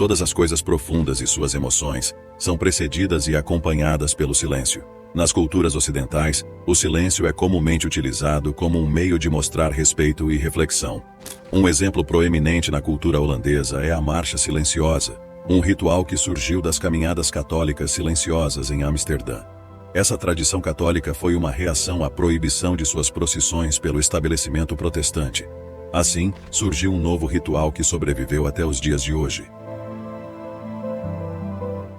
Todas as coisas profundas e suas emoções são precedidas e acompanhadas pelo silêncio. Nas culturas ocidentais, o silêncio é comumente utilizado como um meio de mostrar respeito e reflexão. Um exemplo proeminente na cultura holandesa é a Marcha Silenciosa, um ritual que surgiu das caminhadas católicas silenciosas em Amsterdã. Essa tradição católica foi uma reação à proibição de suas procissões pelo estabelecimento protestante. Assim, surgiu um novo ritual que sobreviveu até os dias de hoje.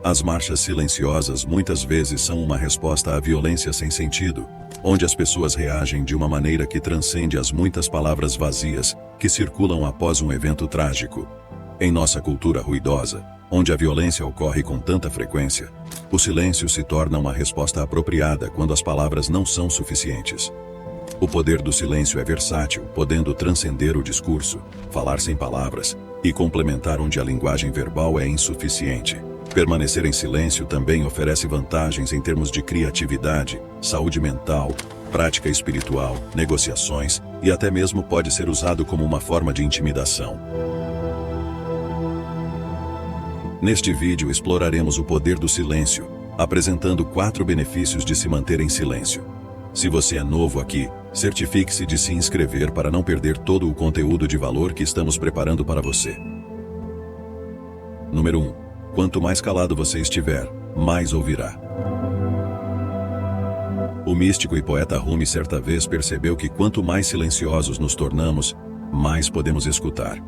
As marchas silenciosas muitas vezes são uma resposta à violência sem sentido, onde as pessoas reagem de uma maneira que transcende as muitas palavras vazias que circulam após um evento trágico. Em nossa cultura ruidosa, onde a violência ocorre com tanta frequência, o silêncio se torna uma resposta apropriada quando as palavras não são suficientes. O poder do silêncio é versátil, podendo transcender o discurso, falar sem palavras e complementar onde a linguagem verbal é insuficiente. Permanecer em silêncio também oferece vantagens em termos de criatividade, saúde mental, prática espiritual, negociações e até mesmo pode ser usado como uma forma de intimidação. Neste vídeo exploraremos o poder do silêncio, apresentando 4 benefícios de se manter em silêncio. Se você é novo aqui, certifique-se de se inscrever para não perder todo o conteúdo de valor que estamos preparando para você. Número 1. Quanto mais calado você estiver, mais ouvirá. O místico e poeta Rumi certa vez percebeu que quanto mais silenciosos nos tornamos, mais podemos escutar.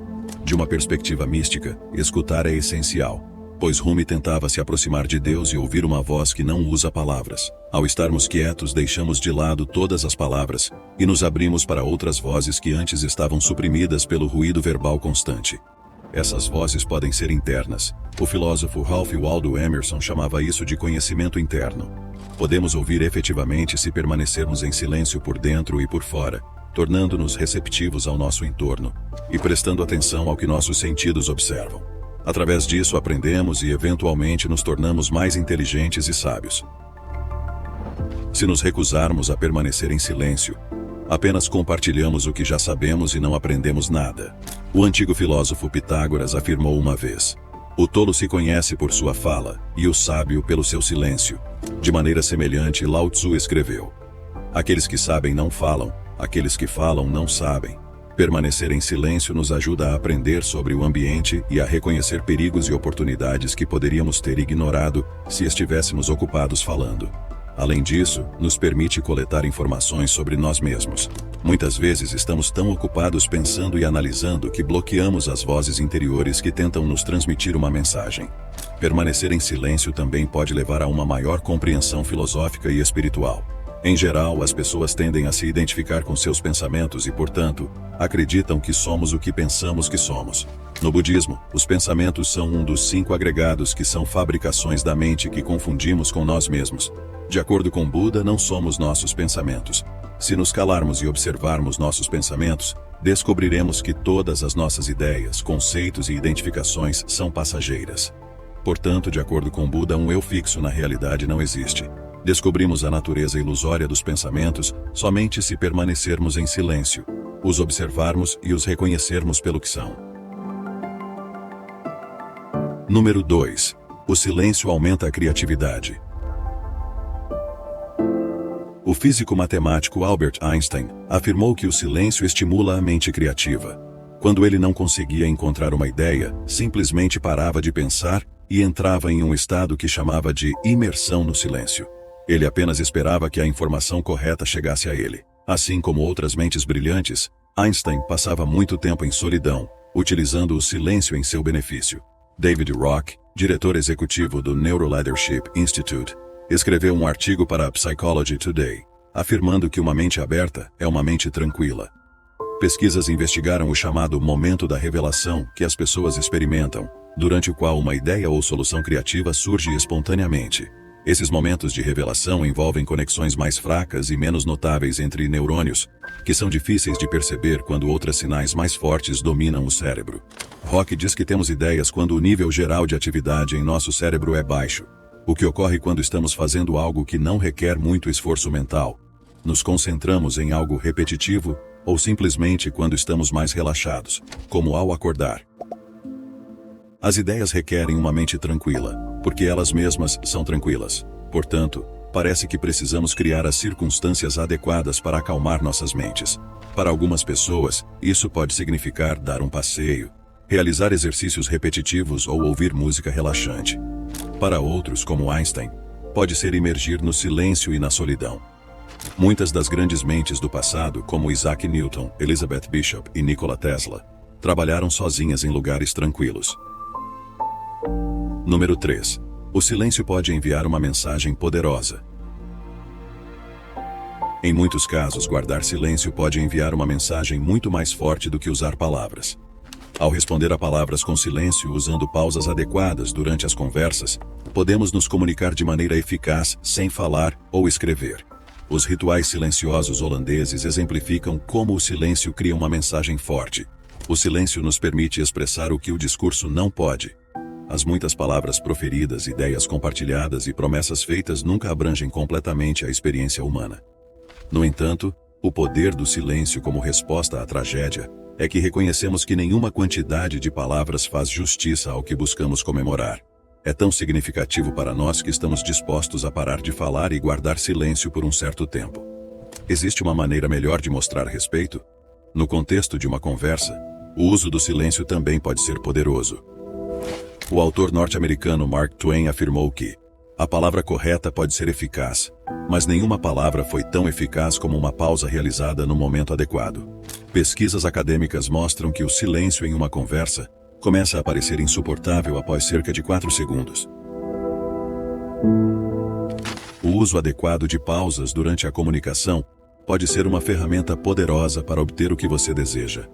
De uma perspectiva mística, escutar é essencial, pois Rumi tentava se aproximar de Deus e ouvir uma voz que não usa palavras. Ao estarmos quietos, deixamos de lado todas as palavras e nos abrimos para outras vozes que antes estavam suprimidas pelo ruído verbal constante. Essas vozes podem ser internas. O filósofo Ralph Waldo Emerson chamava isso de conhecimento interno. Podemos ouvir efetivamente se permanecermos em silêncio por dentro e por fora, tornando-nos receptivos ao nosso entorno e prestando atenção ao que nossos sentidos observam. Através disso aprendemos e eventualmente nos tornamos mais inteligentes e sábios. Se nos recusarmos a permanecer em silêncio, apenas compartilhamos o que já sabemos e não aprendemos nada. O antigo filósofo Pitágoras afirmou uma vez: o tolo se conhece por sua fala, e o sábio pelo seu silêncio. De maneira semelhante, Lao Tzu escreveu: aqueles que sabem não falam, aqueles que falam não sabem. Permanecer em silêncio nos ajuda a aprender sobre o ambiente e a reconhecer perigos e oportunidades que poderíamos ter ignorado se estivéssemos ocupados falando. Além disso, nos permite coletar informações sobre nós mesmos. Muitas vezes estamos tão ocupados pensando e analisando que bloqueamos as vozes interiores que tentam nos transmitir uma mensagem. Permanecer em silêncio também pode levar a uma maior compreensão filosófica e espiritual. Em geral, as pessoas tendem a se identificar com seus pensamentos e, portanto, acreditam que somos o que pensamos que somos. No budismo, os pensamentos são um dos 5 agregados que são fabricações da mente que confundimos com nós mesmos. De acordo com Buda, não somos nossos pensamentos. Se nos calarmos e observarmos nossos pensamentos, descobriremos que todas as nossas ideias, conceitos e identificações são passageiras. Portanto, de acordo com Buda, um eu fixo na realidade não existe. Descobrimos a natureza ilusória dos pensamentos somente se permanecermos em silêncio, os observarmos e os reconhecermos pelo que são. Número 2. O silêncio aumenta a criatividade. O físico matemático Albert Einstein afirmou que o silêncio estimula a mente criativa. Quando ele não conseguia encontrar uma ideia, simplesmente parava de pensar e entrava em um estado que chamava de imersão no silêncio. Ele apenas esperava que a informação correta chegasse a ele. Assim como outras mentes brilhantes, Einstein passava muito tempo em solidão, utilizando o silêncio em seu benefício. David Rock, diretor executivo do Neuroleadership Institute, escreveu um artigo para a Psychology Today, afirmando que uma mente aberta é uma mente tranquila. Pesquisas investigaram o chamado momento da revelação que as pessoas experimentam, durante o qual uma ideia ou solução criativa surge espontaneamente. Esses momentos de revelação envolvem conexões mais fracas e menos notáveis entre neurônios, que são difíceis de perceber quando outros sinais mais fortes dominam o cérebro. Rock diz que temos ideias quando o nível geral de atividade em nosso cérebro é baixo, o que ocorre quando estamos fazendo algo que não requer muito esforço mental. Nos concentramos em algo repetitivo, ou simplesmente quando estamos mais relaxados, como ao acordar. As ideias requerem uma mente tranquila, porque elas mesmas são tranquilas. Portanto, parece que precisamos criar as circunstâncias adequadas para acalmar nossas mentes. Para algumas pessoas, isso pode significar dar um passeio, realizar exercícios repetitivos ou ouvir música relaxante. Para outros, como Einstein, pode ser imergir no silêncio e na solidão. Muitas das grandes mentes do passado, como Isaac Newton, Elizabeth Bishop e Nikola Tesla, trabalharam sozinhas em lugares tranquilos. Número 3. O silêncio pode enviar uma mensagem poderosa. Em muitos casos, guardar silêncio pode enviar uma mensagem muito mais forte do que usar palavras. Ao responder a palavras com silêncio usando pausas adequadas durante as conversas, podemos nos comunicar de maneira eficaz sem falar ou escrever. Os rituais silenciosos holandeses exemplificam como o silêncio cria uma mensagem forte. O silêncio nos permite expressar o que o discurso não pode. As muitas palavras proferidas, ideias compartilhadas e promessas feitas nunca abrangem completamente a experiência humana. No entanto, o poder do silêncio como resposta à tragédia é que reconhecemos que nenhuma quantidade de palavras faz justiça ao que buscamos comemorar. É tão significativo para nós que estamos dispostos a parar de falar e guardar silêncio por um certo tempo. Existe uma maneira melhor de mostrar respeito? No contexto de uma conversa, o uso do silêncio também pode ser poderoso. O autor norte-americano Mark Twain afirmou que a palavra correta pode ser eficaz, mas nenhuma palavra foi tão eficaz como uma pausa realizada no momento adequado. Pesquisas acadêmicas mostram que o silêncio em uma conversa começa a parecer insuportável após cerca de 4 segundos. O uso adequado de pausas durante a comunicação pode ser uma ferramenta poderosa para obter o que você deseja.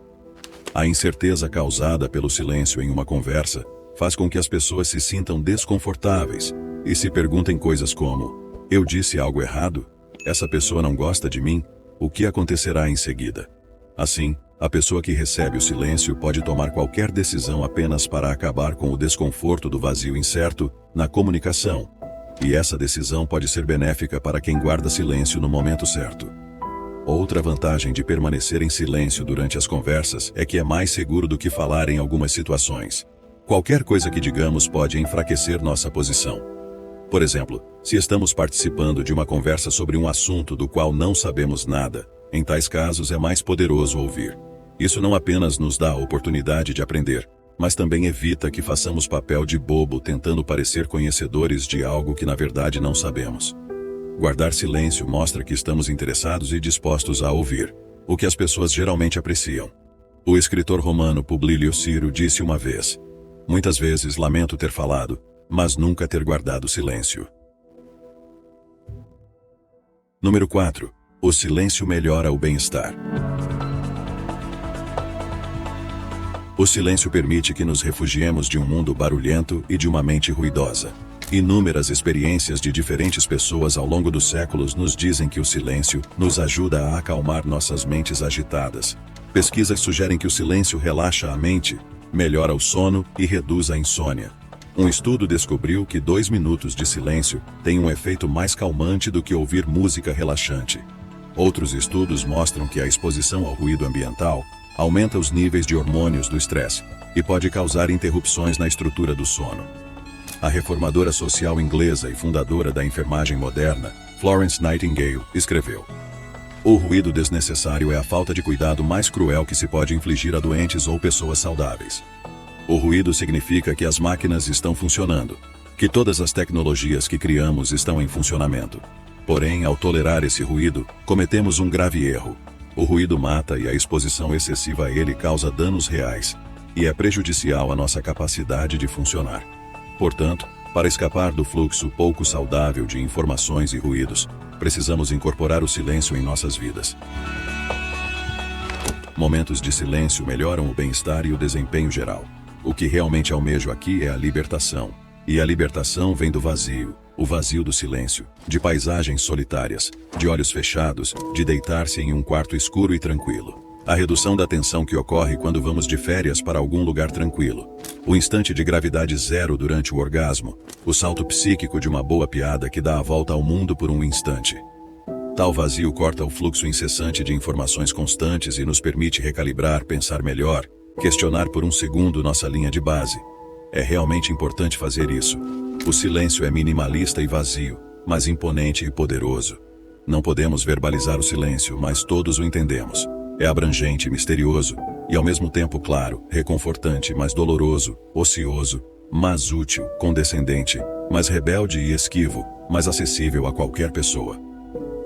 A incerteza causada pelo silêncio em uma conversa faz com que as pessoas se sintam desconfortáveis e se perguntem coisas como: eu disse algo errado? Essa pessoa não gosta de mim? O que acontecerá em seguida? Assim, a pessoa que recebe o silêncio pode tomar qualquer decisão apenas para acabar com o desconforto do vazio incerto na comunicação. E essa decisão pode ser benéfica para quem guarda silêncio no momento certo. Outra vantagem de permanecer em silêncio durante as conversas é que é mais seguro do que falar em algumas situações. Qualquer coisa que digamos pode enfraquecer nossa posição. Por exemplo, se estamos participando de uma conversa sobre um assunto do qual não sabemos nada, em tais casos é mais poderoso ouvir. Isso não apenas nos dá a oportunidade de aprender, mas também evita que façamos papel de bobo tentando parecer conhecedores de algo que na verdade não sabemos. Guardar silêncio mostra que estamos interessados e dispostos a ouvir, o que as pessoas geralmente apreciam. O escritor romano Publio Ciro disse uma vez: muitas vezes lamento ter falado, mas nunca ter guardado silêncio. Número 4. O silêncio melhora o bem-estar. O silêncio permite que nos refugiemos de um mundo barulhento e de uma mente ruidosa. Inúmeras experiências de diferentes pessoas ao longo dos séculos nos dizem que o silêncio nos ajuda a acalmar nossas mentes agitadas. Pesquisas sugerem que o silêncio relaxa a mente, melhora o sono e reduz a insônia. Um estudo descobriu que 2 minutos de silêncio têm um efeito mais calmante do que ouvir música relaxante. Outros estudos mostram que a exposição ao ruído ambiental aumenta os níveis de hormônios do estresse e pode causar interrupções na estrutura do sono. A reformadora social inglesa e fundadora da enfermagem moderna, Florence Nightingale, escreveu: o ruído desnecessário é a falta de cuidado mais cruel que se pode infligir a doentes ou pessoas saudáveis. O ruído significa que as máquinas estão funcionando, que todas as tecnologias que criamos estão em funcionamento. Porém, ao tolerar esse ruído, cometemos um grave erro. O ruído mata e a exposição excessiva a ele causa danos reais, e é prejudicial à nossa capacidade de funcionar. Portanto, para escapar do fluxo pouco saudável de informações e ruídos, precisamos incorporar o silêncio em nossas vidas. Momentos de silêncio melhoram o bem-estar e o desempenho geral. O que realmente almejo aqui é a libertação. E a libertação vem do vazio, o vazio do silêncio, de paisagens solitárias, de olhos fechados, de deitar-se em um quarto escuro e tranquilo. A redução da tensão que ocorre quando vamos de férias para algum lugar tranquilo. O instante de gravidade zero durante o orgasmo. O salto psíquico de uma boa piada que dá a volta ao mundo por um instante. Tal vazio corta o fluxo incessante de informações constantes e nos permite recalibrar, pensar melhor, questionar por um segundo nossa linha de base. É realmente importante fazer isso. O silêncio é minimalista e vazio, mas imponente e poderoso. Não podemos verbalizar o silêncio, mas todos o entendemos. É abrangente e misterioso, e ao mesmo tempo claro, reconfortante, mas doloroso, ocioso, mas útil, condescendente, mas rebelde e esquivo, mas acessível a qualquer pessoa.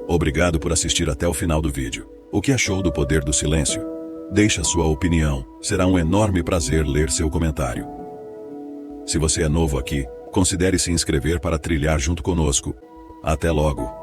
Obrigado por assistir até o final do vídeo. O que achou do poder do silêncio? Deixe a sua opinião, será um enorme prazer ler seu comentário. Se você é novo aqui, considere se inscrever para trilhar junto conosco. Até logo!